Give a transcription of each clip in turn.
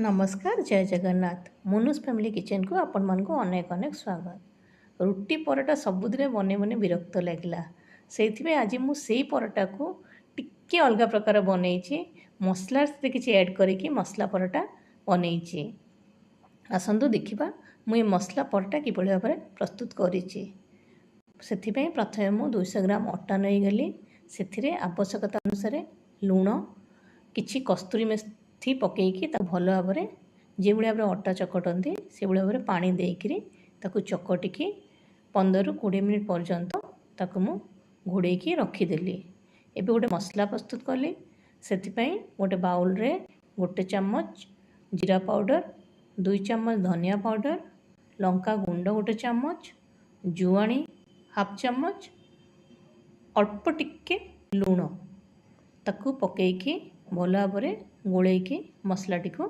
नमस्कार जय जगन्नाथ मनुष फैमिली किचन को आपण मान को अनेक अनेक स्वागत। रुटी परोटा सबुदिने बने बने विरक्त लगिला से आज मुझे परोटा को टिके अलग प्रकार बनई मसला किसी ऐड करके मसला परोटा बनई। आसतु देखा मुझे मसला परोटा किभली भाव में प्रस्तुत करी। प्रथम मु 200 ग्राम अटा नहीं गली से आवश्यकता अनुसार लुण किछि कस्तूरी मेथी पकईकी भल भाव में जो भाव में अटा चकटती से भाव में पानी देकर चकटिकी 15 ରୁ 20 मिनिट पर्यंत ताकू मु घोड़े रखीदेली। एबे गोटे मसला प्रस्तुत कली से गोटे बाउल रे गोटे चम्मच जीरा पाउडर 2 चम्मच धनिया पाउडर लंका गुंड गोटे चम्मच जुआणी हाफ चम्मच अल्प टिके लुण ताकू पकईकी भल भाव में गोलैकी मसलाटी को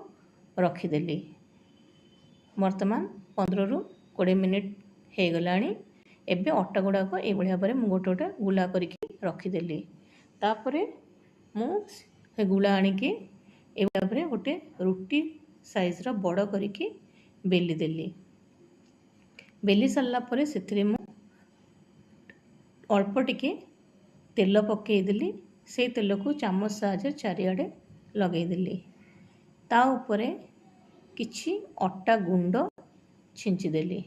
रखीदेली। वर्तमान 15 ରୁ 20 मिनिट हो गलानी। एबे अटा गुड़ाक ये भाव में गोटे गोटे गुला करके रखीदेली। तापर मुझे गुला आणिकी ये भाव में गोटे रुटी साइज बड़ करके बेली देली। बेली सारा पर से अल्प टिके तेल पकईदेली। से तेल को चामच साहाय्य चारिआडे लगेदेली। ता उपरे किछि अटा गुंड छिंचिदेली।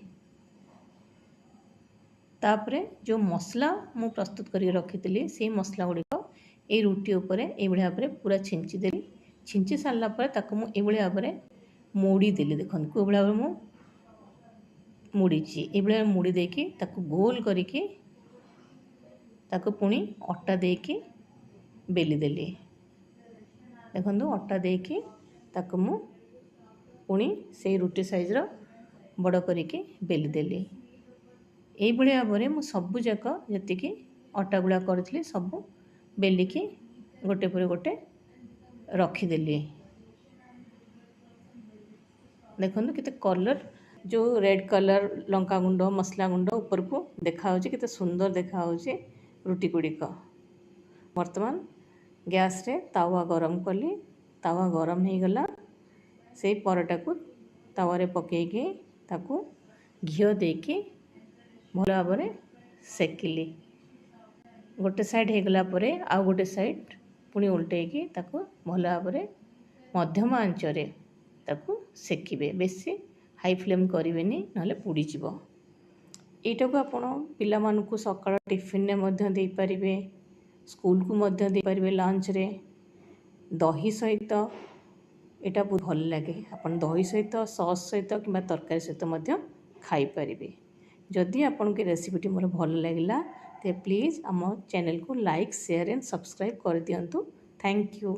तापरे जो मसला मु प्रस्तुत करके रखी से मसला गुड़िक ये रुटी उपरे ये भाव में पूरा छिंचिदेली। छिंची सारा पर ताकू मु भाव में मोड़ी देली। देखो को भाव में मु मुड़ी ये भाव मुड़ी देकी ताकू गोल करके ताकू पुणी अटा देकी बेली देली। देखो अटा देकी ताकू मु पुणी से रुटी साइज बड़ करके बेली देली। ये भाव में मु सबू जाक जी अटा गुला करी सबू बेलिकी गोटे पर गोटे रखीदेली। देखो केते कलर जो रेड कलर लंका गुंड मसला गुंड ऊपर को देखा केते सुंदर देखा रुटी गुड़िक। वर्तमान गैस रे तावा गरम कली। तावा गरम हो गला से परोटा को तावा रे पकईकी ताकू घिओ देकी भल भाव में सेकिली। गोटे साइड हो गला परे आउ गोटे साइड पुणी उल्टेकी ताकू भल भाव में मध्यम आंचरे ताकू सेकिबे। बेसी हाई फ्लेम करेंगे ना पुड़ीज। यटा को आपण पिला मानकु सकाळ टिफिन ने मध्य दे पारिबे स्कूल को मध्य दे पारिबे लंच रे दही सहित एटा बहुत भल लगे। आपण दही सहित सॉस सहित कि तरकारी सहित मध्य खाई पारिबे। जदि आपन के रेसिपीटी मोर भल लगिला ते प्लीज आम चैनल को लाइक शेयर एंड सब्सक्राइब कर दियंतु। Thank you.